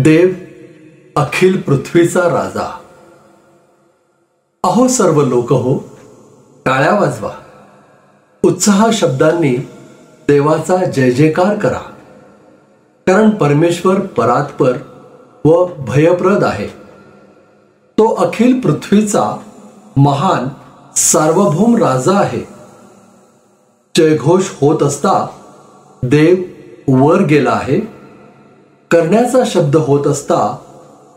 देव अखिल पृथ्वीचा राजा. अहो सर्व लोक हो, टाळ्या वाजवा, उत्साह शब्दांनी देवाचा जय जयकार करा. कारण परमेश्वर परात्पर व भयप्रद आहे. तो अखिल पृथ्वीचा महान सार्वभौम राजा आहे. जयघोष होत असता देव वर गेला आहे. करण्याचा शब्द होत असता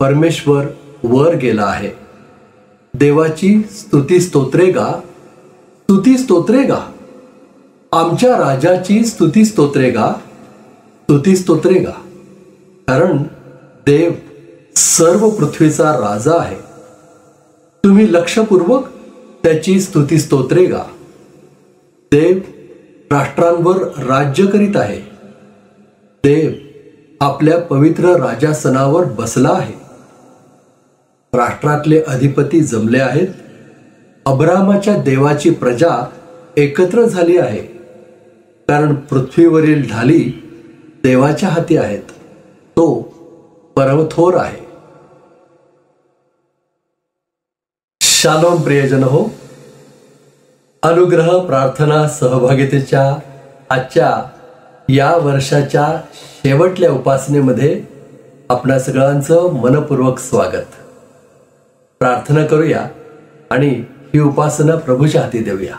परमेश्वर वर गेला आहे. देवाची स्तुती स्तोत्रे गा, स्तुती स्तोत्रे गा. आमच्या राजाची स्तुती स्तोत्रे गा, स्तुती स्तोत्रे गा. कारण देव सर्व पृथ्वीचा राजा आहे. तुम्ही लक्षपूर्वक त्याची स्तुती स्तोत्रे गा. देव राष्ट्रांवर राज्य करीत आहे. देव आपल्या पवित्र राजासनावर बसला आहे. राष्ट्रातले अधिपती जमले आहेत. अब्रामाच्या देवाची प्रजा एकत्र झाली आहे. कारण पृथ्वीवरील ढाली देवाच्या हाती आहेत. तो परमथोर आहे. शालोम प्रियजन हो, अनुग्रह प्रार्थना सहभागितेच्या आजच्या या वर्षाच्या शेवटल्या उपासनेमध्ये आपणा सगळ्यांचं मनपूर्वक स्वागत. प्रार्थना करूया आणि ही उपासना प्रभूच्या हाती देऊया.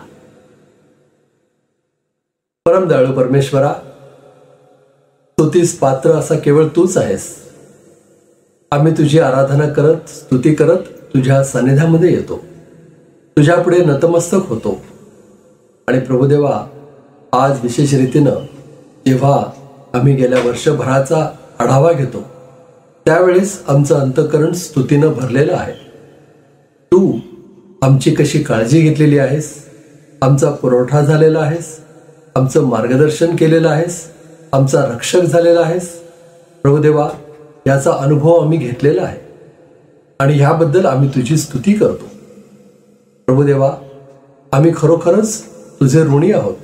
परमदयाळू परमेश्वरा, स्तुतीस पात्र असा केवळ तूच आहेस. आम्ही तुझी आराधना करत, स्तुती करत तुझ्या सानिध्यामध्ये येतो. तुझ्या पुढे नतमस्तक होतो. आणि प्रभुदेवा, आज विशेष रीतीनं जेव्हा आम्ही गेल्या वर्षभराचा आढावा घेतो त्यावेळेस आमचं अंतःकरण स्तुतीनं भरलेलं आहे. तू आमची कशी काळजी घेतलेली आहेस, आमचा पुरवठा झालेला आहेस, आमचं मार्गदर्शन केलेलं आहेस, आमचा रक्षक झालेला आहेस. प्रभुदेवा, याचा अनुभव आम्ही घेतलेला आहे आणि ह्याबद्दल आम्ही तुझी स्तुती करतो. प्रभुदेवा, आम्ही खरोखरच तुझे ऋणी आहोत.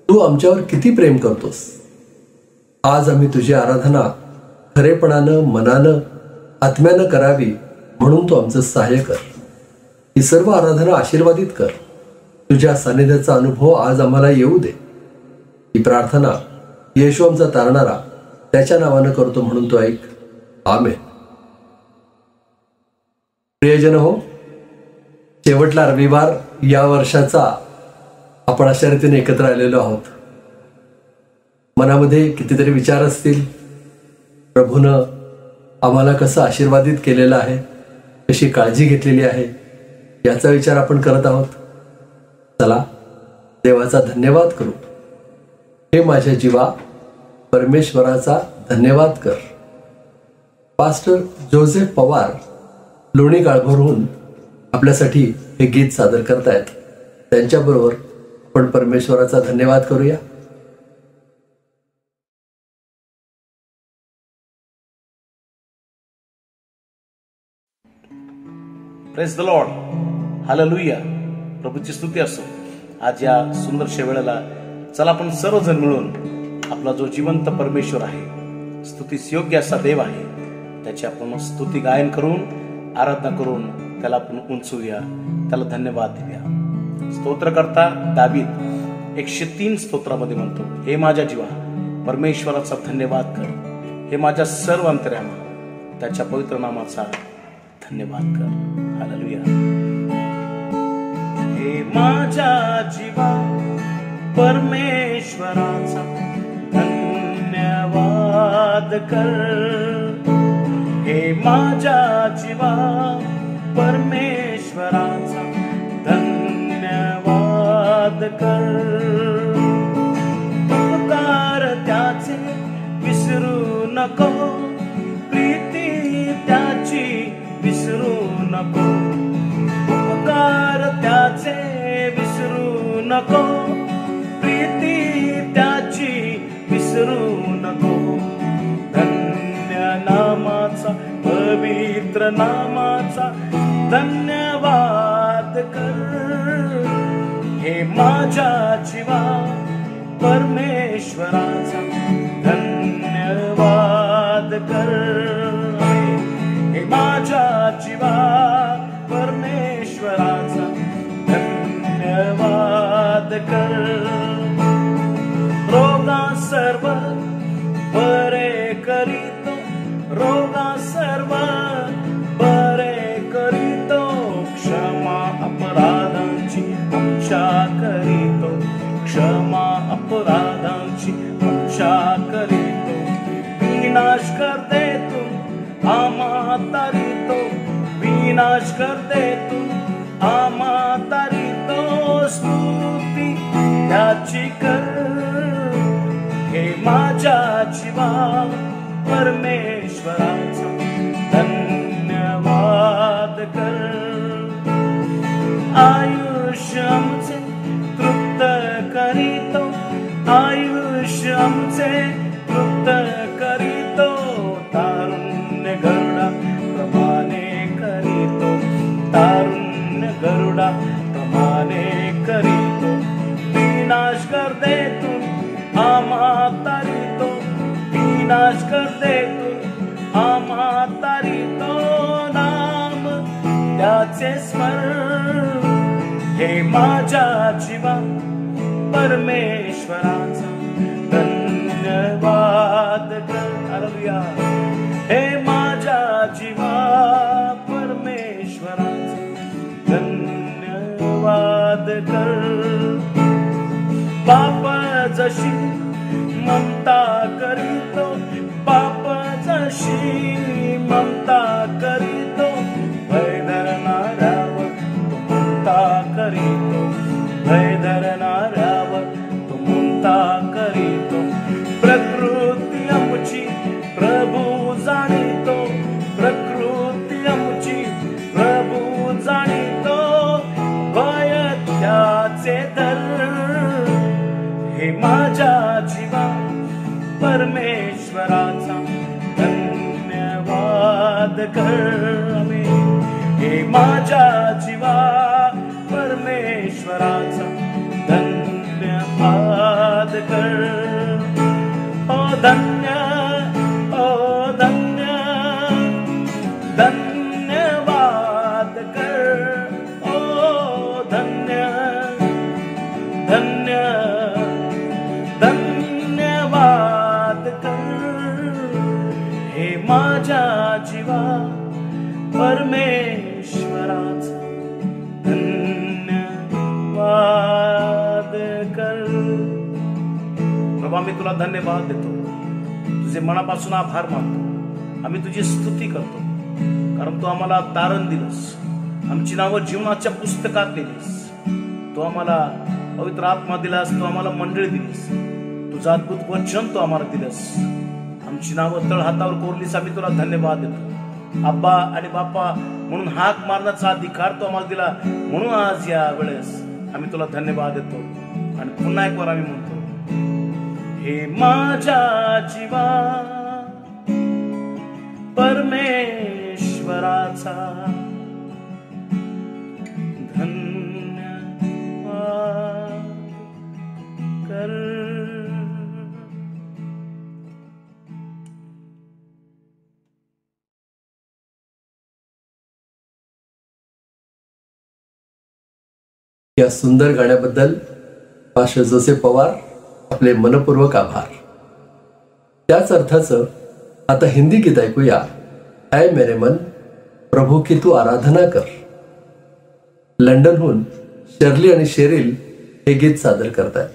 तू आमच्यावर किती प्रेम करतोस. आज आम्ही तुझी आराधना खरेपणानं, मनानं, आत्म्यानं करावी म्हणून तू आमचं सहाय्य कर. ही सर्व आराधना आशीर्वादित कर. तुझ्या सानिध्याचा अनुभव आज आम्हाला येऊ दे. ही प्रार्थना येशू आमचा तारणारा त्याच्या नावानं करतो म्हणून तो ऐक. आमेन. प्रियजन हो, शेवटला रविवार या वर्षाचा आपण अशा रीतीने एकत्र आलेलो आहोत. मनामध्ये कितीतरी विचार असतील. प्रभूनं आम्हाला कसं आशीर्वादित केलेलं आहे, कशी काळजी घेतलेली आहे, याचा विचार आपण करत आहोत. चला देवाचा धन्यवाद करू. हे माझ्या जीवा, परमेश्वराचा धन्यवाद कर. पास्टर जोसेफ पवार लोणी काळभोरहून आपल्यासाठी हे गीत सादर करतायत. त्यांच्याबरोबर आपण परमेश्वराचा धन्यवाद करूया. Praise the lord, hallelujah. प्रभूची स्तुती असो. आज या सुंदरशा वेळेला चला आपण सर्वजण मिळून आपला जो जिवंत परमेश्वर आहे, स्तुतीस योग्य असा देव आहे, त्याची आपण स्तुती गायन करून, आराधना करून त्याला आपण उंचूया, त्याला धन्यवाद देऊया. स्तोत्रकर्ता दावीद 103 स्तोत्रामध्ये म्हणतो, हे माझ्या जीवा परमेश्वराचा धन्यवाद कर. हे माझ्या सर्व अंतर्यामा त्याच्या पवित्र नामाचा धन्यवाद कर. हालेलुया. हे माझ्या जीवा परमेश्वराचा धन्यवाद कर. हे माझ्या जीवा परमेश्वराचा धन्यवाद कर. उपकार त्याचे विसरू नको, प्रीती त्याची विसरू नको. उपकार त्याचे विसरू नको, प्रीती त्याची विसरू नको. धन्य नामाचा, पवित्र नामाचा धन्यवाद कर. हे माझ्या जीवा परमेश्वराचा धन्यवाद कर. कर दे तू आम्हा तारी तो स्तुती त्याची कर हे माझ्या जीवा परमेश्वराचा धन्यवाद कर आयुष्य आमचे तृप्त करीतो आयुष्य आमचे तृप्त करीतो तारुण्य गरुडा प्रमाणे करीतो तारुण्य गरुडा प्रमाणे करीतो विनाश कर दे तू आम्हा तारितो विनाश कर दे तू आम्हा तारितो नाम त्याचे स्मरण हे माझ्या जीवा परमेश्वराचा धन्यवाद कर हालेलुया हे माझ्या जीवा परमेश्वराचा धन्यवाद कर पाप जशी ममता करीतो पाप जशी ममता करीतो भय धरणाऱ्यावर तो ममता करीतो भय धरणाऱ्यावर तो ममता करीतो प्रकृती आमची प्रभू जाणीतो प्रकृती आमची प्रभू जाणीतो भय त्याचे धर हे माझ्या जीवा परमेश्वराचा धन्यवाद कर हे माझ्या जीवा परमेश्वराचा धन्यवाद कर ओ धन्य धन्यवाद कर ओ धन्य धन्यवाद कर हे माझ्या जीवा परमेश्वराचा धन्यवाद कर प्रभू आम्ही तुला धन्यवाद देतो तुझे मनापासून आभार मानतो आम्ही तुझी स्तुती करतो कारण तू आम्हाला तारण दिलंस आमची नावं जीवनाच्या पुस्तकात लिहिलीस तू आम्हाला पवित्र आत्मा दिलास तू आम्हाला मंडळी दिलीस तुझं अद्भुत वचन तू आम्हाला दिलंस आमची नावं तळ हातावर कोरलीस आम्ही तुला धन्यवाद देतो आब्बा आणि बाप्पा म्हणून हाक मारण्याचा अधिकार तो आम्हाला दिला म्हणून आज या वेळेस आम्ही तुला धन्यवाद देतो आणि पुन्हा एक वर आम्ही म्हणतो हे माझ्या जीवा परमेश्वराचा धन्यवाद कर या सुंदर गाण्याबद्दल पास्टर जोसेफ पवार आपले मनपूर्वक आभार. त्याच अर्थाचं आता हिंदी गीत ऐकूया. ऐ मेरे मन प्रभू की तू आराधना कर. लंडनहून शर्ली आणि शेरिल हे गीत सादर करतात.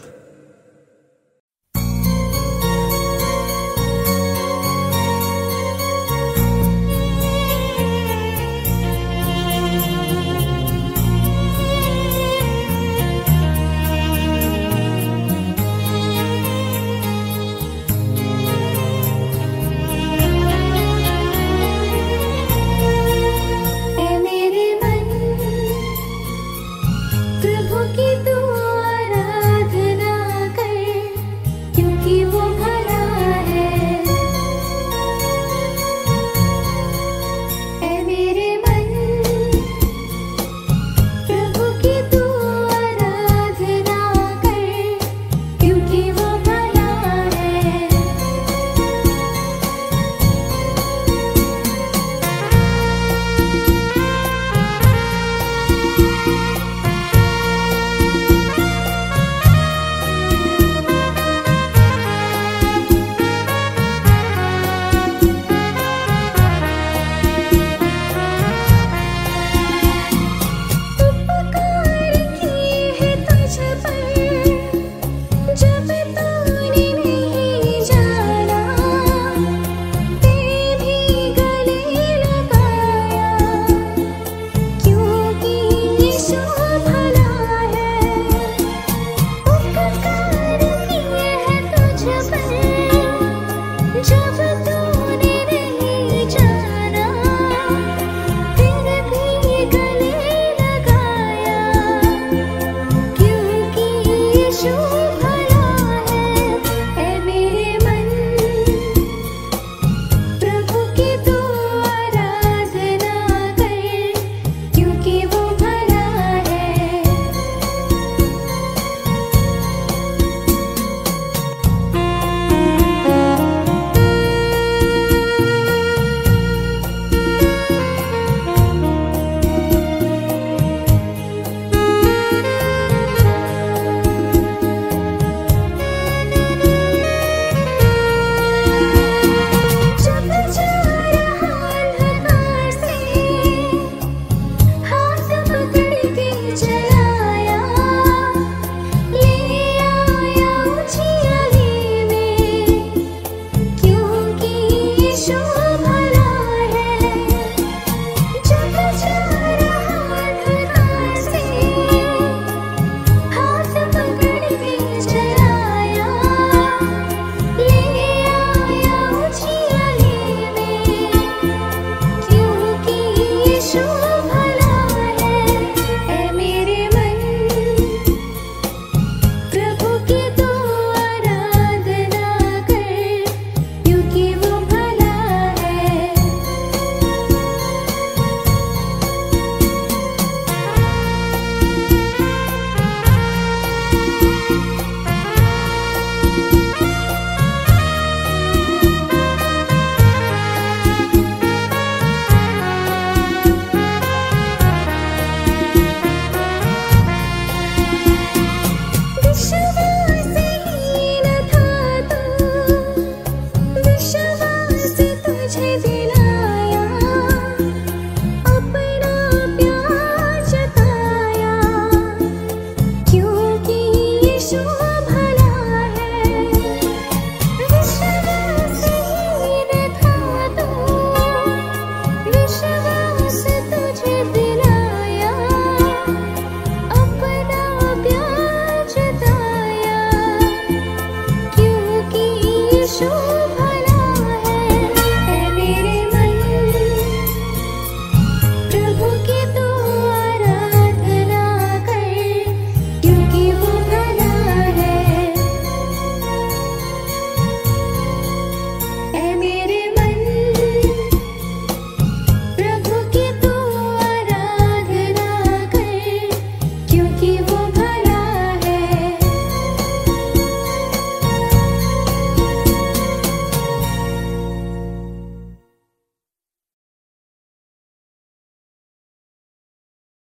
प्रभु की तू आराधना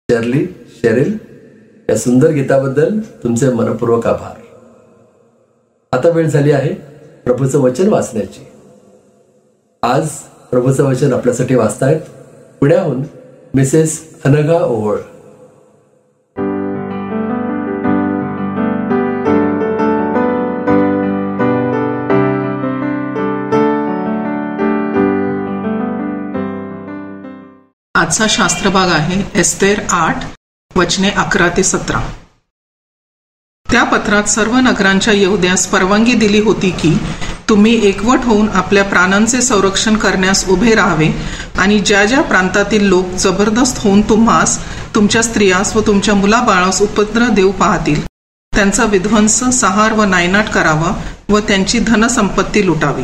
शेरली, शेरिल या सुंदर गीताबद्दल तुमचे मनपूर्वक आभार. आता वेळ झाली आहे प्रभूचं वचन वाचण्याची. आज प्रभूचं वचन आपल्यासाठी वाचतायत पुण्याहून मिसेस अनघा ओवळ. आजचा शास्त्रभाग आहे एस्तेर 8 वचने 11 ते 17. त्या पत्रात सर्व नगरांच्या यहुद्यास परवानगी दिली होती की तुम्ही एकवट होऊन आपल्या प्राणांचे संरक्षण करण्यास उभे राहावे आणि ज्या ज्या प्रांतातील लोक जबरदस्त होऊन तुम्हास, तुमच्या स्त्रियास व तुमच्या मुलाबाळास उपद्रव देऊ पाहतील त्यांचा विध्वंस, संहार व नायनाट करावा व त्यांची धनसंपत्ती लुटावी.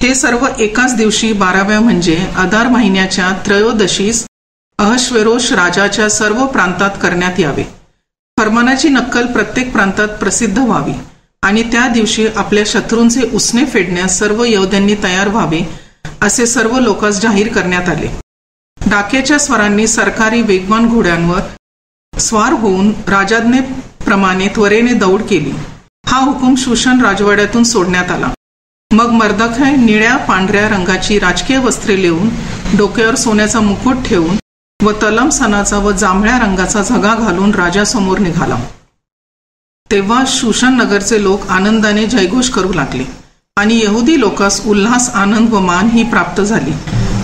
हे सर्व एकाच दिवशी 12व्या म्हणजे अदार महिन्याच्या त्रयोदशीस अहश्वेरोश राजाच्या सर्व प्रांतात करण्यात यावे. फर्मानाची नक्कल प्रत्येक प्रांतात प्रसिद्ध व्हावी आणि त्या दिवशी आपल्या शत्रूंचे उसने फेडण्यास सर्व यहुद्यांनी तयार व्हावे असे सर्व लोकांस जाहीर करण्यात आले. डाक्याच्या स्वरांनी सरकारी वेगवान घोड्यांवर स्वार होऊन राजाज्ञेप्रमाणे त्वरेने दौड केली. हा हुकूम शूशन राजवाड्यातून सोडण्यात आला. मग मर्दखै निळ्या पांढऱ्या रंगाची राजकीय वस्त्रे लेवून, डोक्यावर सोन्याचा मुकुट ठेवून व तलम सणाचा व जांभळ्या रंगाचा झगा घालून राजासमोर निघाला. तेव्हा शूशन नगरचे लोक आनंदाने जयघोष करू लागले आणि यहुदी लोकांस उल्हास, आनंद व मान ही प्राप्त झाली.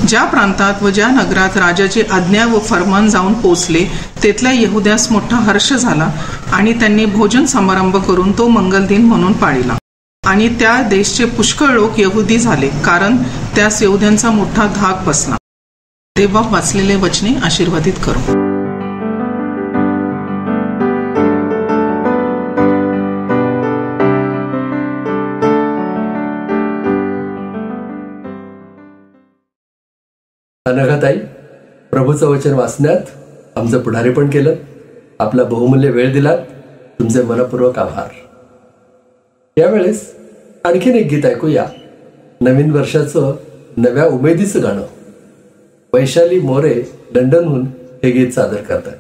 ज्या प्रांतात व ज्या नगरात राजाची आज्ञा व फरमान जाऊन पोचले तेथल्या यहुद्यास मोठा हर्ष झाला आणि त्यांनी भोजन समारंभ करून तो मंगलदिन म्हणून पाळिला. आणि त्या देशचे पुष्कळ लोक यहुदी झाले, कारण त्यास यहुद्यांचा मोठा धाक बसला. तेव्हा वाचलेले वचने आशीर्वादित करू. अनघाताई, प्रभूचं वचन वाचण्यात आमचं पुढारीपण केलं, आपला बहुमूल्य वेळ दिलात, तुमचे मनपूर्वक आभार. यावेळेस आणखीन एक गीत ऐकूया. नवीन वर्षाचं नव्या उमेदीचं गाणं. वैशाली मोरे लंडनहून हे गीत सादर करतात.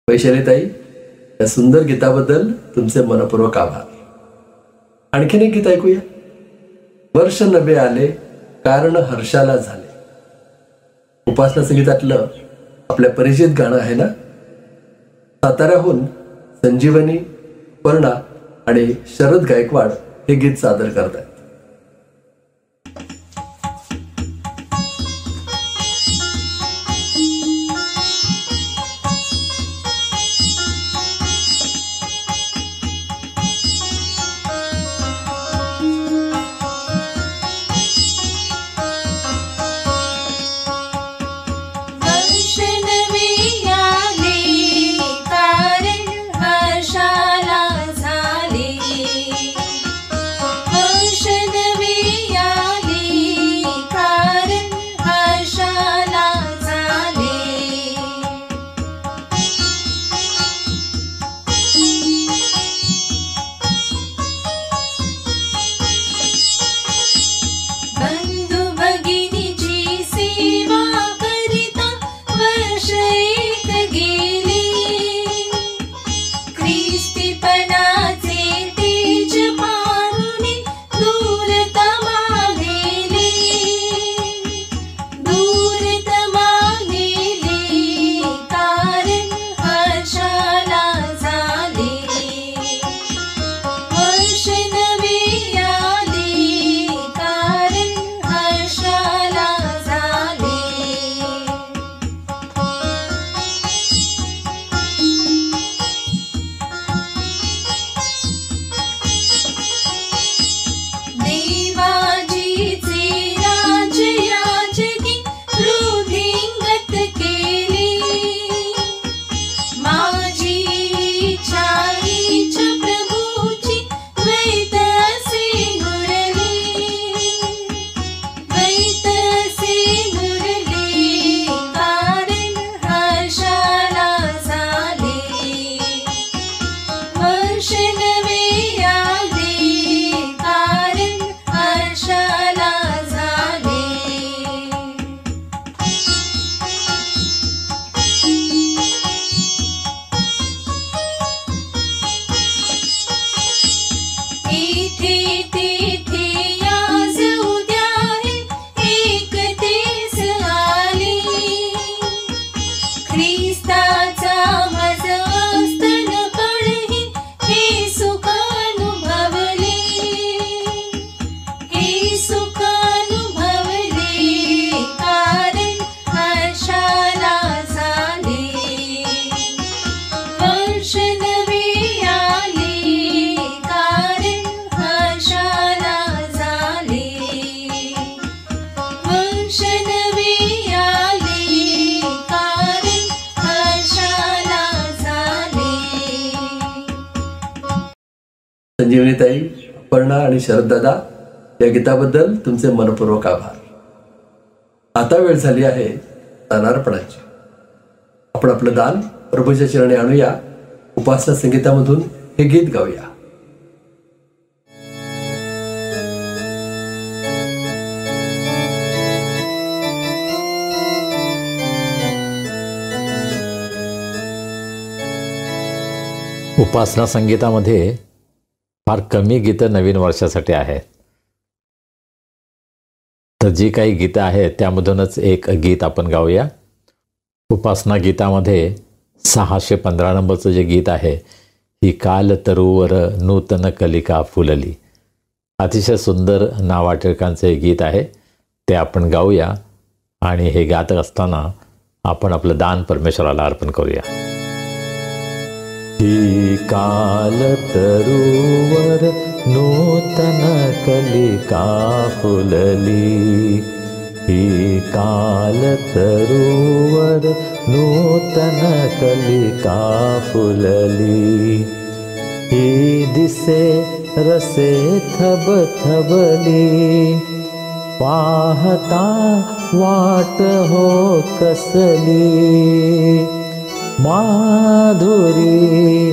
वैशालीताई, या सुंदर गीताबद्दल तुमचे मनपूर्वक आभार. आणखीन एक गीत ऐकूया. वर्ष नवे आले, कारण हर्षाला झाले. उपासना संगीतातलं आपल्या परिचित गाणं आहे ना. साताऱ्याहून संजीवनी, पर्णा आणि शरद गायकवाड हे गीत सादर करतात. संजीवनीताई, अपर्णा आणि शरददादा, या गीताबद्दल तुमचे मनपूर्वक आभार. आता वेळ झाली आहे दानार्पणाची. आपण आपलं दान प्रभूच्या चरणी आणूया. उपासना संगीतामधून हे गीत गाऊया. उपासना संगीतामध्ये फार कमी गीतं नवीन वर्षासाठी आहेत. तर जी काही गीतं आहेत त्यामधूनच एक गीत आपण गाऊया. उपासना गीतामध्ये 615 नंबरचं जे गीत आहे, ही काल तरुवर नूतन कलिका फुलली. अतिशय सुंदर नावा टिळकांचं हे गीत आहे, ते आपण गाऊया. आणि हे गात असताना आपण आपलं दान परमेश्वराला अर्पण करूया. ही काल तरुवर नूतन कलिका फुलली. ही काल तरुवर नूतन कलिका फुलली. ही दिसे रसे थबथबली. पाहता वाट हो कसली. माधुरी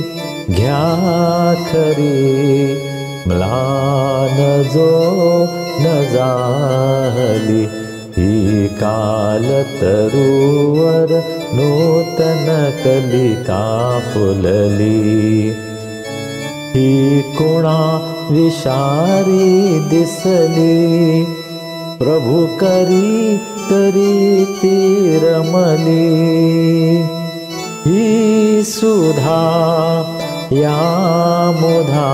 घ्या खरी म्लान जो न झाली. ही काल तरुवर नूतन कलिका फुलली. ही कोणा विषारी दिसली, प्रभु करी तरी ती रमली. ही सुधा या मुधा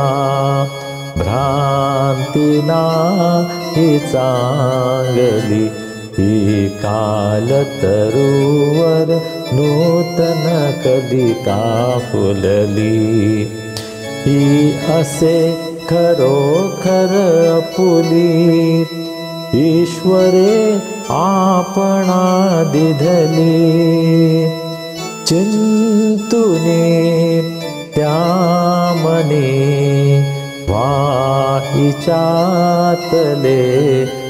भ्रांती नाही चांगली. ही काल तरुवर नूतन कलिका फुलली. ही असे खरोखर आपुली, ईश्वरे आपणा दिधली. चिंतुनी त्या मनी वाईच्यातले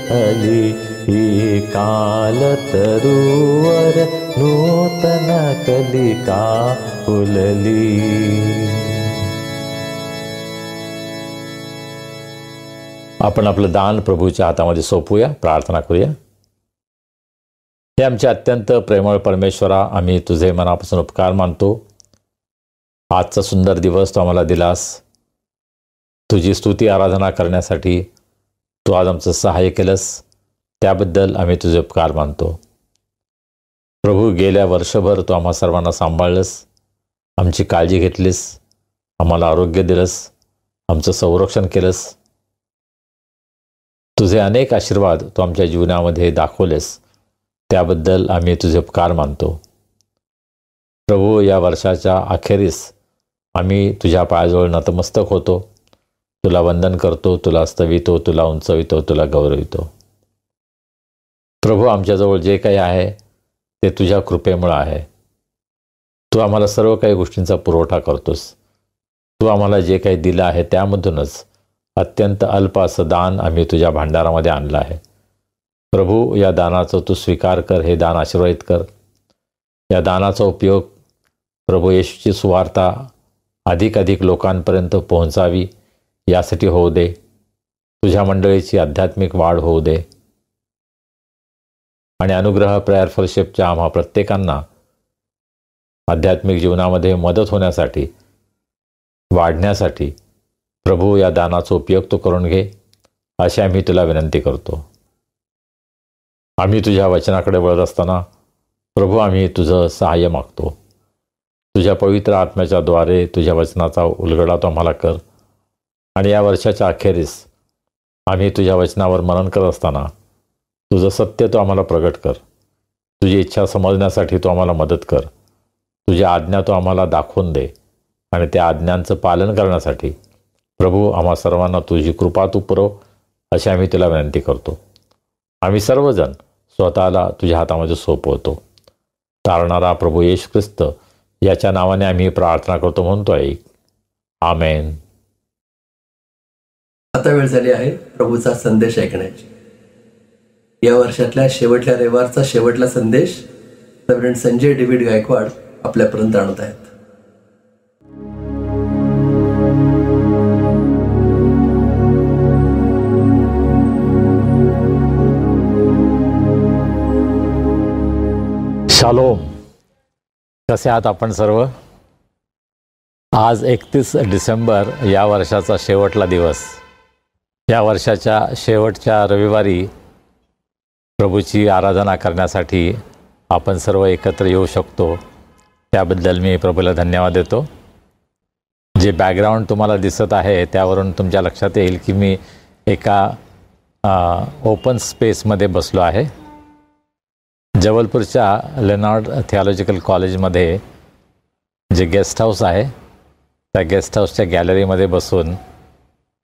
अली. ही काल तरुवर नूतन कलिका फुलली. आपण आपलं दान प्रभूच्या हातामध्ये सोपूया, प्रार्थना करूया. हे आमचे अत्यंत प्रेमळ परमेश्वरा, आम्ही तुझे मनापासून उपकार मानतो. आजचा सुंदर दिवस तू आम्हाला दिलास. तुझी स्तुती आराधना करण्यासाठी तू आज आमचं सहाय्य केलंस, त्याबद्दल आम्ही तुझे उपकार मानतो. प्रभू, गेल्या वर्षभर तू आम्हा सर्वांना सांभाळलंस, आमची काळजी घेतलीस, आम्हाला आरोग्य दिलंस, आमचं संरक्षण केलंस. तुझे अनेक आशीर्वाद तू आमच्या जीवनामध्ये दाखवलेस, त्याबद्दल आम्ही तुझे उपकार मानतो. प्रभू, या वर्षाच्या अखेरीस आम्ही तुझ्या पायाजवळ नतमस्तक होतो, तुला वंदन करतो, तुला स्तवितो, तुला उंचवितो, तुला गौरवितो. प्रभू, आमच्याजवळ जे काही आहे ते तुझ्या कृपेमुळे आहे. तू आम्हाला सर्व काही गोष्टींचा पुरवठा करतोस. तू आम्हाला जे काही दिलं आहे त्यामधूनच अत्यंत अल्प असं दान आम्ही तुझ्या भांडारामध्ये आणलं आहे. प्रभू, या दानाचा तू स्वीकार कर, हे दान आशीर्वादित कर. या दानाचा उपयोग प्रभू येशूची सुवार्ता अधिकाधिक लोकांपर्यंत पोहोचावी यासाठी होऊ दे. तुझ्या मंडळीची आध्यात्मिक वाढ होऊ दे. आणि अनुग्रह प्रेयर फेलोशिपच्या आम्हा प्रत्येकांना आध्यात्मिक जीवनामध्ये मदत होण्यासाठी, वाढण्यासाठी प्रभू या दानाचा उपयोग तू करून घे, अशी आम्ही तुला विनंती करतो. आम्ही तुझ्या वचनाकडे वळत असताना प्रभू आम्ही तुझं सहाय्य मागतो. तुझ्या पवित्र आत्म्याच्या द्वारे तुझ्या वचनाचा उलगडा तो आम्हाला कर. आणि या वर्षाच्या अखेरीस आम्ही तुझ्या वचनावर मनन करत असताना तुझं सत्य तो आम्हाला प्रगट कर. तुझी इच्छा समजण्यासाठी तो आम्हाला मदत कर. तुझ्या आज्ञा तो आम्हाला दाखवून दे. आणि त्या आज्ञांचं पालन करण्यासाठी प्रभू आम्हा सर्वांना तुझी कृपा तू पुरव, अशी आम्ही तुला विनंती करतो. आम्ही सर्वजण स्वतःला तुझ्या हातामध्ये सोपवतो. तारणारा प्रभू येशू ख्रिस्त याच्या नावाने आम्ही प्रार्थना करतो, म्हणतोय आमेन. आता वेळ झाली आहे प्रभूचा संदेश ऐकण्याची. या वर्षातल्या शेवटल्या रविवारचा शेवटला संदेश रेव्हरंड संजय डेव्हिड गायकवाड आपल्यापर्यंत आणत आहेत. शालोम. कसे आहात आपण सर्व? आज 31 डिसेंबर या वर्षाचा शेवटला दिवस. या वर्षाच्या शेवटच्या रविवारी प्रभूची आराधना करण्यासाठी आपण सर्व एकत्र येऊ शकतो, त्याबद्दल मी प्रभूला धन्यवाद देतो. जे बॅकग्राऊंड तुम्हाला दिसत आहे त्यावरून तुमच्या लक्षात येईल की मी एका ओपन स्पेसमध्ये बसलो आहे. जबलपूरच्या लेनॉर्ड थिओलॉजिकल कॉलेजमध्ये जे गेस्ट हाऊस आहे त्या गेस्ट हाऊसच्या गॅलरीमध्ये बसून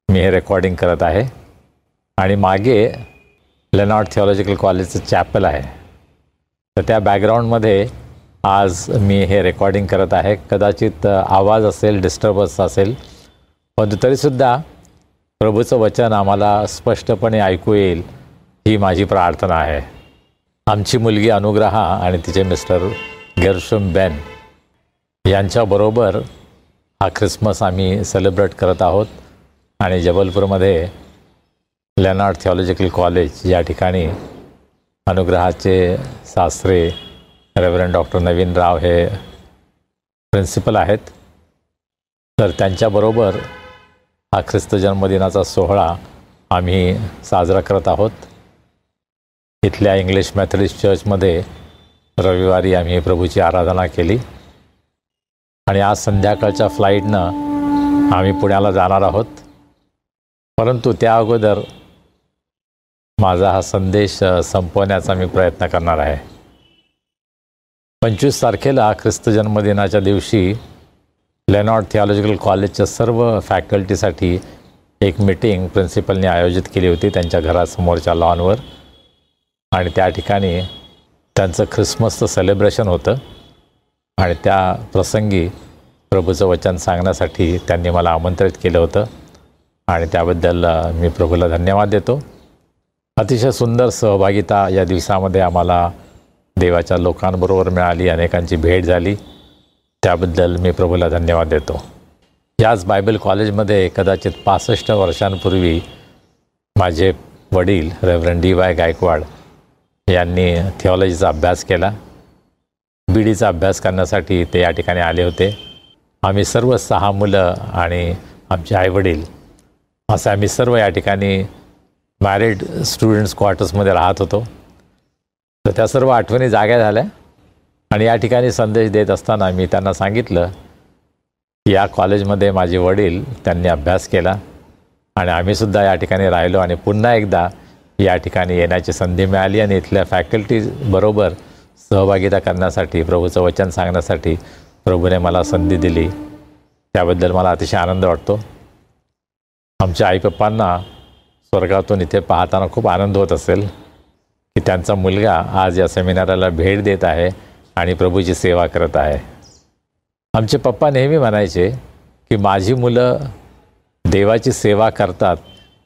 मी हे रेकॉर्डिंग करत आहे. आणि मागे लेनॉर्ड थिओलॉजिकल कॉलेजचं चॅपल आहे. तर त्या बॅकग्राऊंडमध्ये आज मी हे रेकॉर्डिंग करत आहे. कदाचित आवाज असेल, डिस्टर्बन्स असेल, पण तरीसुद्धा प्रभूचं वचन आम्हाला स्पष्टपणे ऐकू येईल ही माझी प्रार्थना आहे. आमची मुलगी अनुग्रहा आणि तिचे मिस्टर गेर्शम बेन यांच्याबरोबर हा ख्रिसमस आम्ही सेलिब्रेट करत आहोत. आणि जबलपूरमध्ये लेनॉर्ड थिओलॉजिकल कॉलेज या ठिकाणी अनुग्रहाचे सासरे रेव्हरंड डॉक्टर नवीन राव हे प्रिन्सिपल आहेत. तर त्यांच्याबरोबर हा ख्रिस्त जन्मदिनाचा सोहळा आम्ही साजरा करत आहोत. इथल्या इंग्लिश मेथडिस्ट चर्चमध्ये रविवारी आम्ही प्रभूची आराधना केली आणि आज संध्याकाळच्या फ्लाईटनं आम्ही पुण्याला जाणार आहोत. परंतु त्या अगोदर माझा हा संदेश संपवण्याचा मी प्रयत्न करणार आहे. 25 तारखेला ख्रिस्त जन्मदिनाच्या दिवशी लेनॉर्ड थिओलॉजिकल कॉलेजच्या सर्व फॅकल्टीसाठी एक मीटिंग प्रिन्सिपलने आयोजित केली होती त्यांच्या घरासमोरच्या लॉनवर. आणि त्या ठिकाणी त्यांचं ख्रिसमसचं सेलिब्रेशन होतं आणि त्या प्रसंगी प्रभूचं वचन सांगण्यासाठी त्यांनी मला आमंत्रित केलं होतं आणि त्याबद्दल मी प्रभूला धन्यवाद देतो. अतिशय सुंदर सहभागिता या दिवसामध्ये आम्हाला देवाच्या लोकांबरोबर मिळाली, अनेकांची भेट झाली. त्याबद्दल मी प्रभूला धन्यवाद देतो. याच बायबल कॉलेजमध्ये कदाचित 65 वर्षांपूर्वी माझे वडील रेव्हरंड DY गायकवाड यांनी थिओलॉजीचा अभ्यास केला. BDचा अभ्यास करण्यासाठी ते या ठिकाणी आले होते. आम्ही सर्व 6 मुलं आणि आमचे आईवडील असं आम्ही सर्व या ठिकाणी मॅरिड स्टुडंट्स क्वार्टर्समध्ये राहत होतो. तर त्या सर्व आठवणी जाग्या झाल्या आणि या ठिकाणी संदेश देत असताना मी त्यांना सांगितलं की या कॉलेजमध्ये माझे वडील त्यांनी अभ्यास केला आणि आम्हीसुद्धा या ठिकाणी राहिलो आणि पुन्हा एकदा या ठिकाणी येण्याची संधी मिळाली आणि इथल्या फॅकल्टीबरोबर सहभागिता करण्यासाठी प्रभूचं वचन सांगण्यासाठी प्रभूने मला संधी दिली. त्याबद्दल मला अतिशय आनंद वाटतो. आमच्या आईपप्पांना स्वर्गातून इथे पाहताना खूप आनंद होत असेल की त्यांचा मुलगा आज या सेमिनाराला भेट देत आहे आणि प्रभूची सेवा करत आहे. आमचे पप्पा नेहमी म्हणायचे की माझी मुलं देवाची सेवा करतात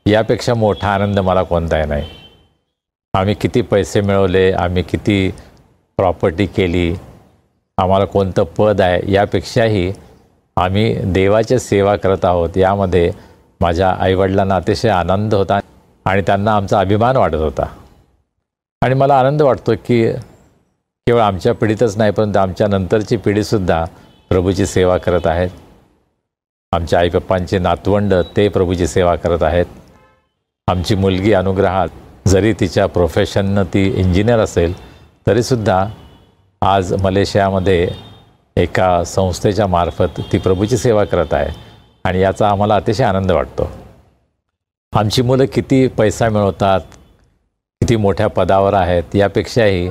यापेक्षा मोठा आनंद मला कोणताही नाही. आम्ही किती पैसे मिळवले, आम्ही किती प्रॉपर्टी केली, आम्हाला कोणतं पद आहे, यापेक्षाही आम्ही देवाची सेवा करत आहोत यामध्ये माझ्या आईवडिलांना अतिशय आनंद होता आणि त्यांना आमचा अभिमान वाटत होता. आणि मला आनंद वाटतो की केवळ आमच्या पिढीतच नाही परंतु आमच्या नंतरची पिढीसुद्धा प्रभूची सेवा करत आहेत. आमच्या आईपप्पांची नातवंड ते प्रभूची सेवा करत आहेत. आमची मुलगी अनुग्रहात जरी तिच्या प्रोफेशननं ती इंजिनियर असेल तरीसुद्धा आज मलेशियामध्ये एका संस्थेच्या मार्फत ती प्रभूची सेवा करत आहे आणि याचा आम्हाला अतिशय आनंद वाटतो. आमची मुलं किती पैसा मिळवतात, किती मोठ्या पदावर आहेत यापेक्षाही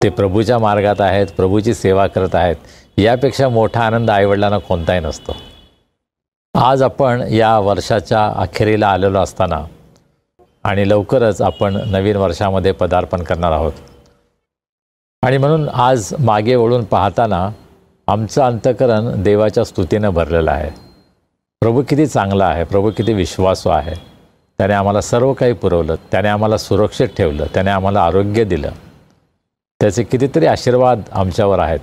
ते प्रभूच्या मार्गात आहेत, प्रभूची सेवा करत आहेत यापेक्षा मोठा आनंद आईवडिलांना कोणताही नसतो. आज आपण या वर्षाच्या अखेरीला आलेलो असताना आणि लवकरच आपण नवीन वर्षामध्ये पदार्पण करणार आहोत आणि म्हणून आज मागे वळून पाहताना आमचं अंतःकरण देवाच्या स्तुतीनं भरलेलं आहे. प्रभू किती चांगला आहे, प्रभू किती विश्वासू आहे. त्याने आम्हाला सर्व काही पुरवलं, त्याने आम्हाला सुरक्षित ठेवलं, त्याने आम्हाला आरोग्य दिलं, त्याचे कितीतरी आशीर्वाद आमच्यावर आहेत.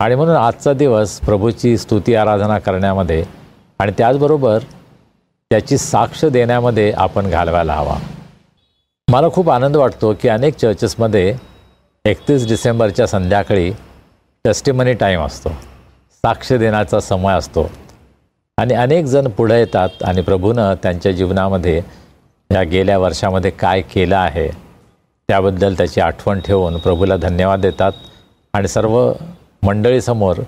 आणि म्हणून आजचा दिवस प्रभूची स्तुती आराधना करण्यामध्ये आणि त्याचबरोबर त्याची साक्ष देण्यामध्ये आपण घालवायला हवा. मला खूप आनंद वाटतो की अनेक चर्चेसमध्ये 31 डिसेंबरच्या संध्याकाळी टेस्टिमनी टाईम असतो, साक्ष देण्याचा समय असतो आणि अनेक जण पुढे येतात आणि प्रभूनं त्यांच्या जीवनामध्ये या गेल्या वर्षामध्ये काय केलं आहे त्याबद्दल त्याची आठवण ठेवून प्रभूला धन्यवाद देतात आणि सर्व मंडळीसमोर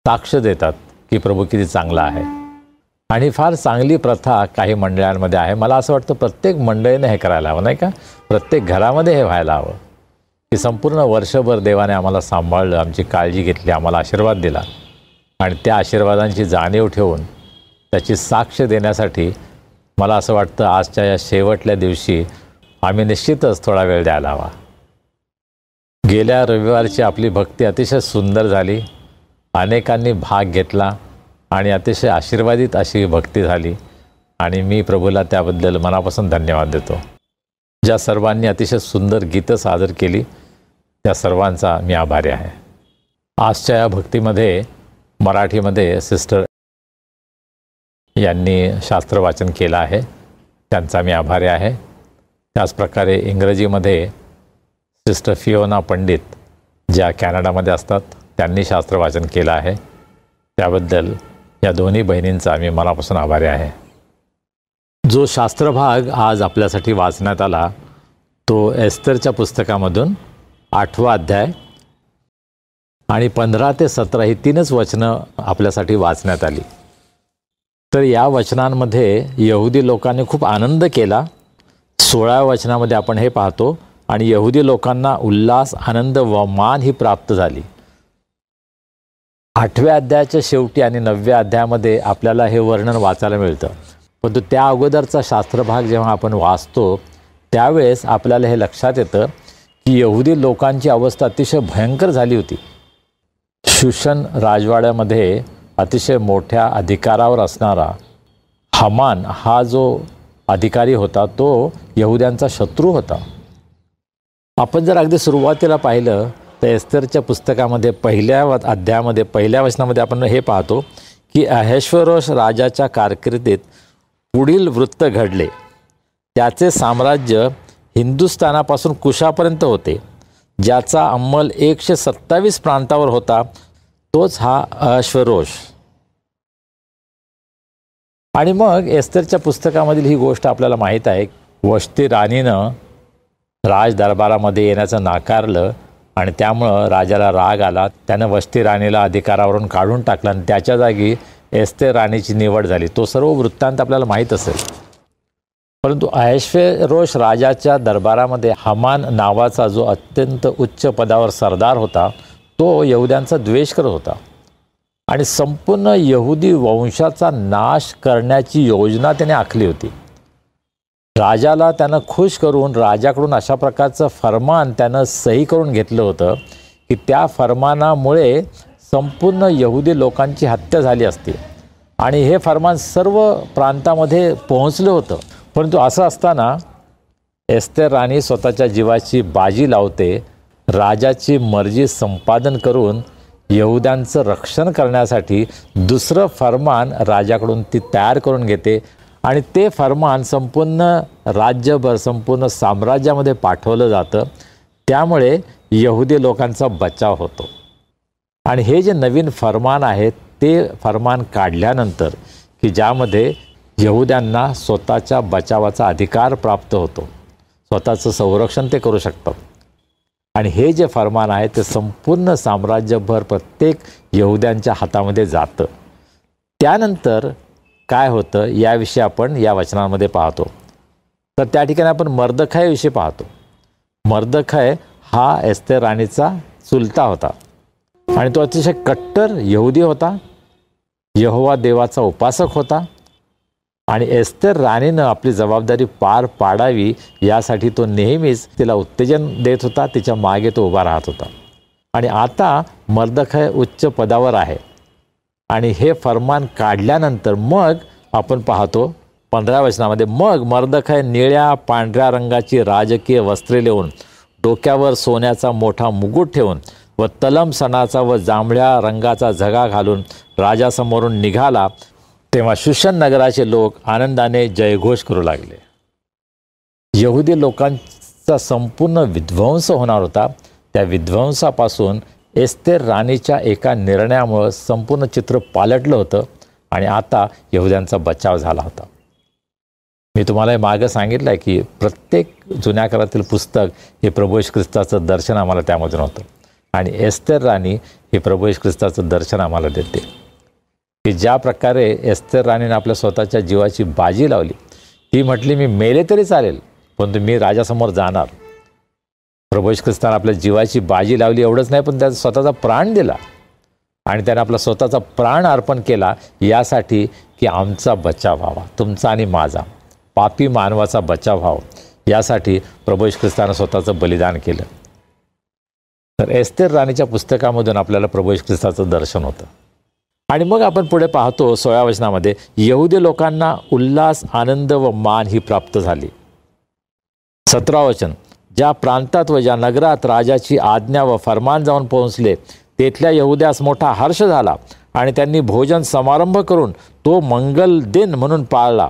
साक्ष देतात की प्रभू किती चांगला आहे. आणि फार चांगली प्रथा काही मंडळांमध्ये आहे. मला असं वाटतं प्रत्येक मंडळीने हे करायला हवं, नाही का? प्रत्येक घरामध्ये हे व्हायला हवं की संपूर्ण वर्षभर देवाने आम्हाला सांभाळलं, आमची काळजी घेतली, आम्हाला आशीर्वाद दिला आणि त्या आशीर्वादांची जाणीव ठेवून त्याची साक्ष देण्यासाठी मला असं वाटतं आजच्या या शेवटल्या दिवशी आम्ही निश्चितच थोडा वेळ द्यायला हवा. गेल्या रविवारची आपली भक्ती अतिशय सुंदर झाली, अनेकांनी भाग घेतला आणि अतिशय आशीर्वादित अशी भक्ती झाली आणि मी प्रभूला त्याबद्दल मनापासून धन्यवाद देतो. ज्या सर्वांनी अतिशय सुंदर गीतं सादर केली त्या सर्वांचा मी आभारी आहे. आजच्या या भक्तीमध्ये मराठीमध्ये सिस्टर यांनी शास्त्र वाचन केलं आहे, त्यांचा मी आभारी आहे. त्याचप्रकारे इंग्रजीमध्ये सिस्टर फियोना पंडित ज्या कॅनडामध्ये असतात त्यांनी शास्त्र वाचन केलं आहे. त्याबद्दल या दोन्ही बहिणींचा मी मनापासून आभारी आहे. जो शास्त्रभाग आज आपल्यासाठी वाचण्यात आला तो एस्थरच्या पुस्तकामधून 8वा अध्याय आणि 15 ते 17 ही 3च वचनं आपल्यासाठी वाचण्यात आली. तर या वचनांमध्ये यहुदी लोकांनी खूप आनंद केला. 16व्या वचनामध्ये आपण हे पाहतो, आणि यहुदी लोकांना उल्हास, आनंद व मान ही प्राप्त झाली. 8व्या अध्यायाच्या शेवटी आणि 9व्या अध्यायामध्ये आपल्याला हे वर्णन वाचायला मिळतं. परंतु त्या अगोदरचा शास्त्रभाग जेव्हा आपण वाचतो त्यावेळेस आपल्याला हे लक्षात येतं की यहुदी लोकांची अवस्था अतिशय भयंकर झाली होती. शूशन राजवाड्यामध्ये अतिशय मोठ्या अधिकारावर असणारा हामान हा जो अधिकारी होता तो यहुद्यांचा शत्रू होता. आपण जर अगदी सुरुवातीला पाहिलं तर एस्थरच्या पुस्तकामध्ये 1ल्या अध्यायामध्ये 1ल्या वचनामध्ये आपण हे पाहतो की अहेश्वरोश राजाच्या कारकिर्दीत पुढील वृत्त घडले. त्याचे साम्राज्य हिंदुस्थानापासून कुशापर्यंत होते, ज्याचा अंमल 127 प्रांतावर होता, तोच हा अहेश्वरोश. आणि मग एस्थरच्या पुस्तकामधील ही गोष्ट आपल्याला माहीत आहे. वश्ती राणीनं राज दरबारामध्ये येण्याचं नाकारलं आणि त्यामुळं राजाला राग आला. त्यानं वश्ती राणीला अधिकारावरून काढून टाकलं आणि त्याच्या जागी एस्थर राणीची निवड झाली. तो सर्व वृत्तांत आपल्याला माहीत असेल. परंतु अहेश्वरोश राजाच्या दरबारामध्ये हामान नावाचा जो अत्यंत उच्च पदावर सरदार होता तो यहुद्यांचा द्वेष करत होता आणि संपूर्ण यहुदी वंशाचा नाश करण्याची योजना त्याने आखली होती. राजाला त्यानं खुश करून राजाकडून अशा प्रकारचं फरमान त्यानं सही करून घेतलं होतं की त्या फरमानामुळे संपूर्ण यहुदी लोकांची हत्या झाली असती आणि हे फरमान सर्व प्रांतामध्ये पोहोचलं होतं. परंतु असं असताना एस्थर राणी स्वतःच्या जीवाची बाजी लावते. राजाची मर्जी संपादन करून यहुद्यांचं रक्षण करण्यासाठी दुसरं फरमान राजाकडून ती तयार करून घेते आणि ते फरमान संपूर्ण राज्यभर संपूर्ण साम्राज्यामध्ये पाठवलं जातं. त्यामुळे यहुदी लोकांचा बचाव होतो. आणि हे जे नवीन फरमान आहे ते फरमान काढल्यानंतर की ज्यामध्ये यहुद्यांना स्वतःच्या बचावाचा अधिकार प्राप्त होतो, स्वतःचं संरक्षण ते करू शकतात. आणि हे जे फरमान आहे ते संपूर्ण साम्राज्यभर प्रत्येक यहुद्यांच्या हातामध्ये जातं. त्यानंतर काय होतं याविषयी आपण या वचनांमध्ये पाहतो. तर त्या ठिकाणी आपण मर्दखायविषयी पाहतो. मर्दखाय हा एस्थर राणीचा चुलता होता आणि तो अतिशय कट्टर यहुदी होता, यहोवा देवाचा उपासक होता आणि एस्थर राणीनं आपली जबाबदारी पार पाडावी यासाठी तो नेहमीच तिला उत्तेजन देत होता, तिच्या मागे तो उभा राहत होता. आणि आता मर्दखाय उच्च पदावर आहे आणि हे फरमान काढल्यानंतर मग आपण पाहतो 15व्या वचनामध्ये, मग मर्दखाय निळ्या पांढऱ्या रंगाची राजकीय वस्त्रे लेवून, डोक्यावर सोन्याचा मोठा मुकुट ठेवून व तलम सणाचा व जांभळ्या रंगाचा झगा घालून राजासमोरून निघाला. तेव्हा शूशन नगराचे लोक आनंदाने जयघोष करू लागले. यहुदी लोकांचा संपूर्ण विध्वंस होणार होता. त्या विध्वंसापासून एस्थर राणीच्या एका निर्णयामुळे संपूर्ण चित्र पालटलं होतं आणि आता यहुद्यांचा बचाव झाला होता. मी तुम्हाला हे मागं सांगितलं आहे की प्रत्येक जुन्या काळातील पुस्तक हे प्रभू येशू ख्रिस्ताचं दर्शन आम्हाला त्यामधून होतं आणि एस्थर राणी हे प्रभू येशू ख्रिस्ताचं दर्शन आम्हाला देते की ज्या प्रकारे एस्थर राणीने आपल्या स्वतःच्या जीवाची बाजी लावली. ती म्हटली मी मेले तरी चालेल परंतु मी राजासमोर जाणार. प्रभू येशू ख्रिस्ताने आपल्या जीवाची बाजी लावली. एवढंच नाही पण त्याचा स्वतःचा प्राण दिला आणि त्याने आपला स्वतःचा प्राण अर्पण केला यासाठी की आमचा बचाव व्हावा, तुमचा आणि माझा, पापी मानवाचा बचाव व्हावा यासाठी प्रभू येशू ख्रिस्ताने स्वतःचं बलिदान केलं. तर एस्थर राणीच्या पुस्तकामधून आपल्याला प्रभू येशू ख्रिस्ताचं दर्शन होतं. आणि मग आपण पुढे पाहतो 16व्या वचनामध्ये, यहुदी लोकांना उल्हास, आनंद व मान ही प्राप्त झाली. 17वं वचन, ज्या प्रांतात व ज्या नगरात राजाची आज्ञा व फरमान जाऊन पोहोचले तेथल्या यहुद्यास मोठा हर्ष झाला आणि त्यांनी भोजन समारंभ करून तो मंगल दिन म्हणून पाळला.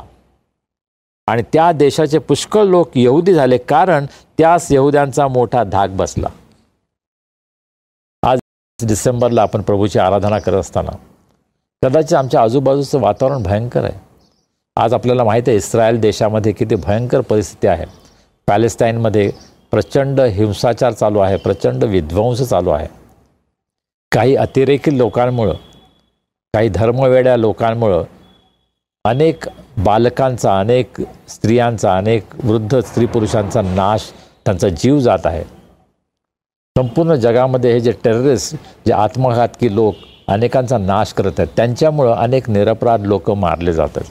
आणि त्या देशाचे पुष्कळ लोक यहुदी झाले, कारण त्यास यहुद्यांचा मोठा धाक बसला. आज डिसेंबरला आपण प्रभूची आराधना करत असताना कदाचित आमच्या आजूबाजूचं वातावरण भयंकर आहे. आज आपल्याला माहीत आहे इस्रायल देशामध्ये किती भयंकर परिस्थिती आहे. पॅलेस्टाईनमध्ये प्रचंड हिंसाचार चालू आहे, प्रचंड विध्वंस चालू आहे. काही अतिरेकी लोकांमुळं, काही धर्मवेड्या लोकांमुळं अनेक बालकांचा, अनेक स्त्रियांचा, अनेक वृद्ध स्त्री पुरुषांचा नाश, त्यांचा जीव जात आहे. संपूर्ण जगामध्ये हे जे टेररिस्ट, जे आत्मघातकी लोक अनेकांचा नाश करत आहेत, त्यांच्यामुळं अनेक निरपराध लोक मारले जातात.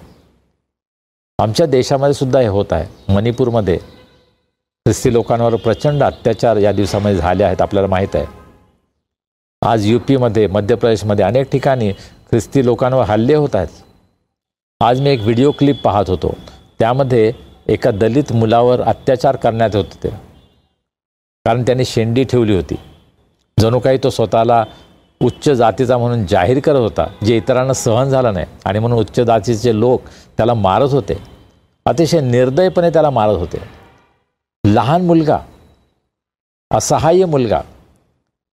आमच्या देशामध्ये सुद्धा हे होत आहे. मणिपूरमध्ये ख्रिस्ती लोकांवर प्रचंड अत्याचार या दिवसामध्ये झाले आहेत, आपल्याला माहीत आहे. आज UPमध्ये, मध्य प्रदेशमध्ये अनेक ठिकाणी ख्रिस्ती लोकांवर हल्ले होत आहेत. आज मी एक व्हिडिओ क्लिप पाहत होतो, त्यामध्ये एका दलित मुलावर अत्याचार करण्यात होत होते, कारण त्यांनी शेंडी ठेवली होती. जणू काही तो स्वतःला उच्च जातीचा म्हणून जाहीर करत होता, जे इतरांना सहन झालं नाही, आणि म्हणून उच्च जातीचे लोक त्याला मारत होते. अतिशय निर्दयपणे त्याला मारत होते. लहान मुलगा, असहाय्य मुलगा.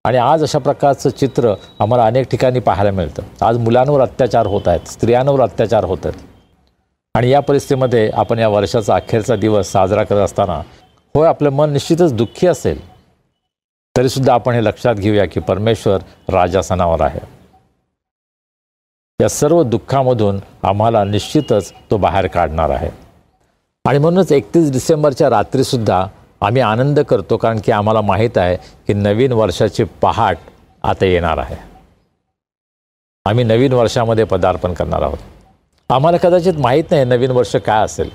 आणि आज अशा प्रकारचं चित्र आम्हाला अनेक ठिकाणी पाहायला मिळतं. आज मुलांवर अत्याचार होत आहेत, स्त्रियांवर अत्याचार होत आहेत. आणि या परिस्थितीमध्ये आपण या वर्षाचा अखेरचा दिवस साजरा करत असताना, होय आपलं मन निश्चितच दुःखी असेल, तरीसुद्धा आपण हे लक्षात घेऊया की परमेश्वर राजासनावर आहे. या सर्व दुःखामधून आम्हाला निश्चितच तो बाहेर काढणार आहे. आणि म्हणूनच 31 डिसेंबरच्या रात्रीसुद्धा आम्ही आनंद करतो, कारण की आम्हाला माहीत आहे की नवीन वर्षाची पहाट आता येणार आहे. आम्ही नवीन वर्षामध्ये पदार्पण करणार आहोत. आम्हाला कदाचित माहीत नाही नवीन वर्ष काय असेल,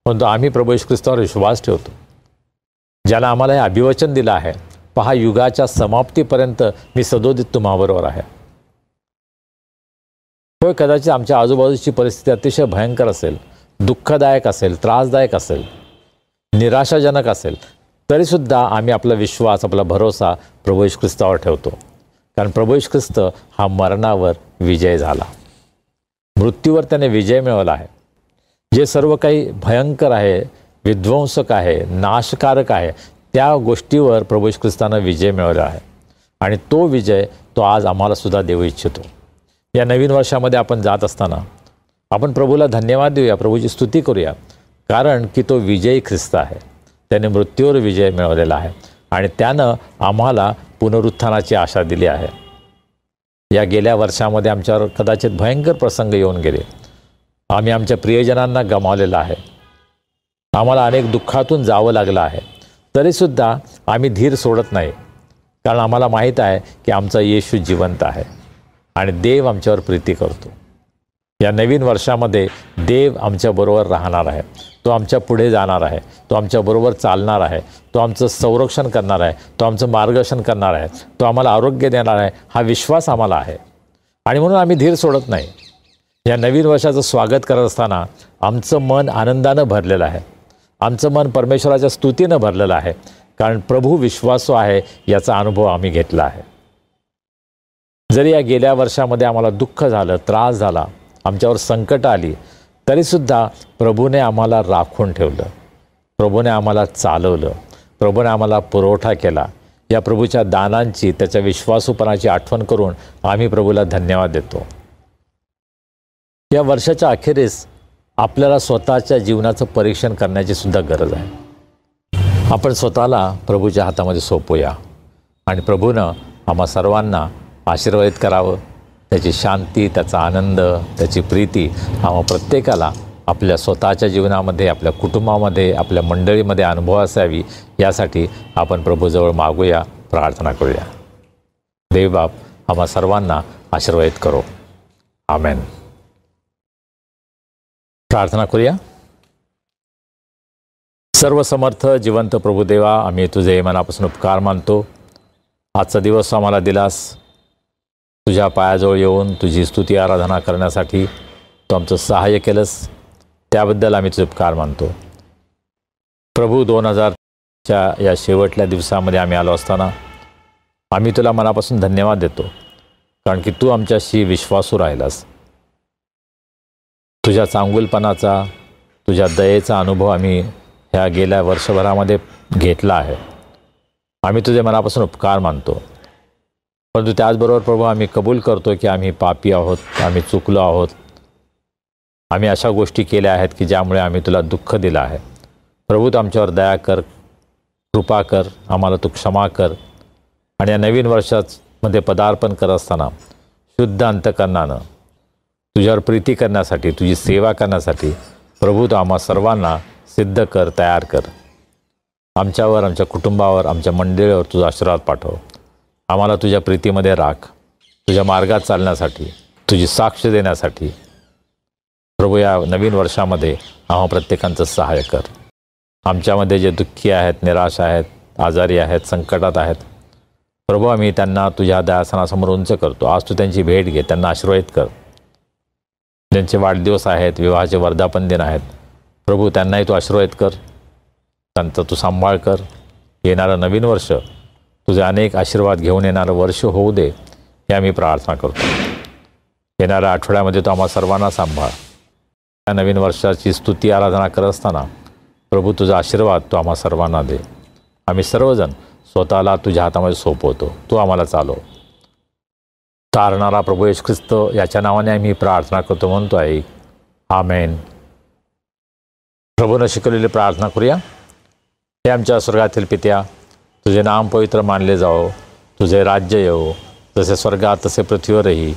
परंतु आम्ही प्रभू येशू ख्रिस्तावर विश्वास ठेवतो, ज्याला आम्हाला हे अभिवचन दिलं आहे, पहा युगाच्या समाप्तीपर्यंत मी सदोदित तुम्हाबरोबर आहे. होय कदाचित आमच्या आजूबाजूची परिस्थिती अतिशय भयंकर असेल, दुःखदायक असेल, त्रासदायक असेल, निराशाजनक असेल, तरीसुद्धा आम्ही आपला विश्वास, आपला भरोसा प्रभू येशू ख्रिस्तावर ठेवतो, कारण प्रभू येशू ख्रिस्त हा मरणावर विजय झाला. मृत्यूवर त्याने विजय मिळवला आहे. जे सर्व काही भयंकर आहे, विध्वंसक आहे, नाशकारक आहे, त्या गोष्टीवर प्रभू येशू ख्रिस्तानं विजय मिळवला आहे. आणि तो विजय तो आज आम्हाला सुद्धा देऊ इच्छितो. या नवीन वर्षामध्ये आपण जात असताना आपण प्रभूला धन्यवाद देऊया, प्रभूची स्तुती करूया, कारण की तो विजयी ख्रिस्त आहे. त्याने मृत्यूवर विजय मिळवलेला आहे आणि त्यानं आम्हाला पुनरुत्थानाची आशा दिली आहे. या गेल्या वर्षामध्ये आमच्यावर कदाचित भयंकर प्रसंग येऊन गेले. आम्ही आमच्या प्रियजनांना गमावलेलं आहे. आम्हाला अनेक दुःखातून जावं लागलं आहे, तरीसुद्धा आम्ही धीर सोडत नाही, कारण आम्हाला माहीत आहे की आमचा येशू जिवंत आहे आणि देव आमच्यावर प्रीती करतो. या नवीन वर्षामध्ये देव आमच्याबरोबर राहणार आहे. तो आमच्या पुढे जाणार आहे, तो आमच्याबरोबर चालणार आहे, तो आमचं संरक्षण करणार आहे, तो आमचं मार्गदर्शन करणार आहे, तो आम्हाला आरोग्य देणार आहे, हा विश्वास आम्हाला आहे. आणि म्हणून आम्ही धीर सोडत नाही. या नवीन वर्षाचं स्वागत करत असताना आमचं मन आनंदानं भरलेलं आहे, आमचं मन परमेश्वराच्या स्तुतीनं भरलेलं आहे, कारण प्रभू विश्वासू आहे याचा अनुभव आम्ही घेतला आहे. जरी या गेल्या वर्षामध्ये आम्हाला दुःख झालं, त्रास झाला, आमच्यावर संकट आली, तरीसुद्धा प्रभूने आम्हाला राखून ठेवलं, प्रभूने आम्हाला चालवलं, प्रभूने आम्हाला पुरवठा केला. या प्रभूच्या दानांची, त्याच्या विश्वासूपणाची आठवण करून आम्ही प्रभूला धन्यवाद देतो. या वर्षाच्या अखेरीस आपल्याला स्वतःच्या जीवनाचं परीक्षण करण्याची सुद्धा गरज आहे. आपण स्वतःला प्रभूच्या हातामध्ये सोपूया आणि प्रभूनं आम्हा सर्वांना आशीर्वादित करावं. त्याची शांती, त्याचा आनंद, त्याची प्रीती आम्हा प्रत्येकाला आपल्या स्वतःच्या जीवनामध्ये, आपल्या कुटुंबामध्ये, आपल्या मंडळीमध्ये अनुभव असावी, यासाठी आपण प्रभूजवळ मागूया, प्रार्थना करूया. देवबाप आम्हा सर्वांना आशीर्वादित करो. आमेन. प्रार्थना करूया. सर्वसमर्थ जिवंत प्रभुदेवा, आम्ही तुझे मनापासून उपकार मानतो. आजचा दिवस आम्हाला दिलास, तुझ्या पायाजवळ येऊन तुझी स्तुती आराधना करण्यासाठी तू आमचं सहाय्य केलंस, त्याबद्दल आम्ही तुझे उपकार मानतो. प्रभू 2000च्या या शेवटल्या दिवसामध्ये आम्ही आलो असताना आम्ही तुला मनापासून धन्यवाद देतो, कारण की तू आमच्याशी विश्वासू राहिलास. तुझ्या चांगुलपणाचा, तुझ्या दयेचा अनुभव आम्ही ह्या गेल्या वर्षभरामध्ये घेतला आहे. आम्ही तुझे मनापासून उपकार मानतो. परंतु त्याचबरोबर प्रभू आम्ही कबूल करतो की आम्ही पापी आहोत, आम्ही चुकलो आहोत, आम्ही अशा गोष्टी केल्या आहेत की ज्यामुळे आम्ही तुला दुःख दिलं आहे. प्रभू तू आमच्यावर दया कर, कृपा कर, आम्हाला तू क्षमा कर. आणि या नवीन वर्षामध्ये पदार्पण करत असताना शुद्ध अंतकरणानं तुझ्यावर प्रीती करण्यासाठी, तुझी सेवा करण्यासाठी प्रभू तू आम्हा सर्वांना सिद्ध कर, तयार कर. आमच्यावर, आमच्या कुटुंबावर, आमच्या मंडळीवर तुझा आशीर्वाद पाठव. आम्हाला तुझ्या प्रीतीमध्ये राख, तुझ्या मार्गात चालण्यासाठी, तुझी साक्ष देण्यासाठी प्रभू या नवीन वर्षामध्ये आम्हा प्रत्येकांचं सहाय्य कर. आमच्यामध्ये जे दुःखी आहेत, निराश आहेत, आजारी आहेत, संकटात आहेत प्रभू, आम्ही त्यांना तुझ्या दयासनासमोर उंच करतो. आज तू त्यांची भेट घे, त्यांना आशीर्वादित कर. ज्यांचे वाढदिवस आहेत, विवाहाचे वर्धापन दिन आहेत प्रभू, त्यांनाही तू आशीर्वादित कर, त्यांचा तू सांभाळ कर. येणारं नवीन वर्ष तुझे अनेक आशीर्वाद घेऊन येणारं वर्ष होऊ दे, हे आम्ही प्रार्थना करतो. येणाऱ्या आठवड्यामध्ये तू आम्हा सर्वांना सांभाळ. या नवीन वर्षाची स्तुती आराधना करत असताना प्रभू तुझा आशीर्वाद तू आम्हा सर्वांना दे. आम्ही सर्वजण स्वतःला तुझ्या हातामध्ये सोपवतो, तू आम्हाला चालव. तारणारा प्रभू येशू ख्रिस्त याच्या नावाने आम्ही प्रार्थना करतो, म्हणतो आहे आमेन. प्रभूनं शिकवलेली प्रार्थना करूया. हे आमच्या स्वर्गातील पित्या, तुझे नाम पवित्र मानले जाओ, तुझे राज्य येवो, जसे स्वर्गात तसे पृथ्वीवरही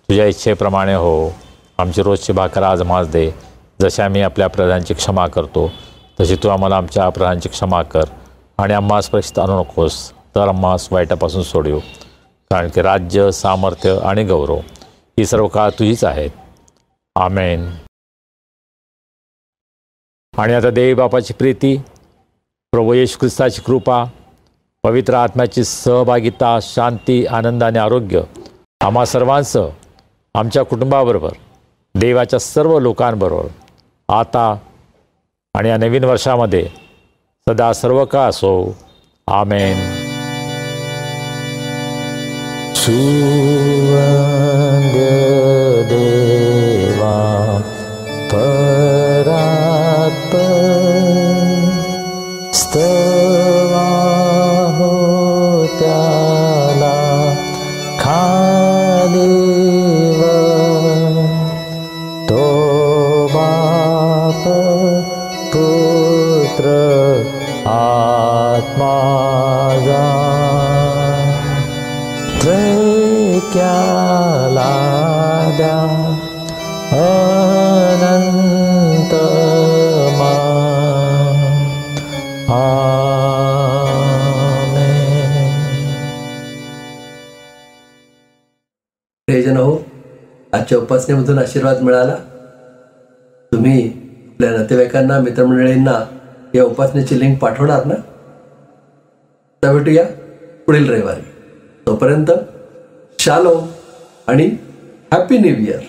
तुझ्या इच्छेप्रमाणे हो. आमची रोजची भाकर आज आम्हास दे, जसे आम्ही आपल्या अपराधांची क्षमा करतो तशी तू आम्हाला आमच्या अपराधांची क्षमा कर. आणि आम्हास परीक्षेत आणू नकोस, तर आम्हास वाईटापासून सोडव. कारण की राज्य, सामर्थ्य आणि गौरव ही सर्व काळ तुझीच आहेत. आमेन. आणि आता देवी बापाची प्रीती, प्रभू येशू ख्रिस्ताची कृपा, पवित्र आत्म्याची सहभागिता, शांती, आनंद आणि आरोग्य आम्हा सर्वांसह, आमच्या कुटुंबाबरोबर, देवाच्या सर्व लोकांबरोबर आता आणि या नवीन वर्षामध्ये सदा सर्व काळ असो. आमेन. सुवंद देवा परात्पर स्तवा हो त्याला खालीवर तो बाप पुत्र आत्मा जा त्रैक्याला द्या अनंत मान. आमेन. प्रियजन हो, आजच्या उपासनेमधून आशीर्वाद मिळाला. तुम्ही आपल्या नातेवाईकांना, मित्रमंडळींना या उपासनेची लिंक पाठवणार ना? तर भेटूया पुढील रविवारी. तोपर्यंत शालोम आणि हॅपी न्यू इयर.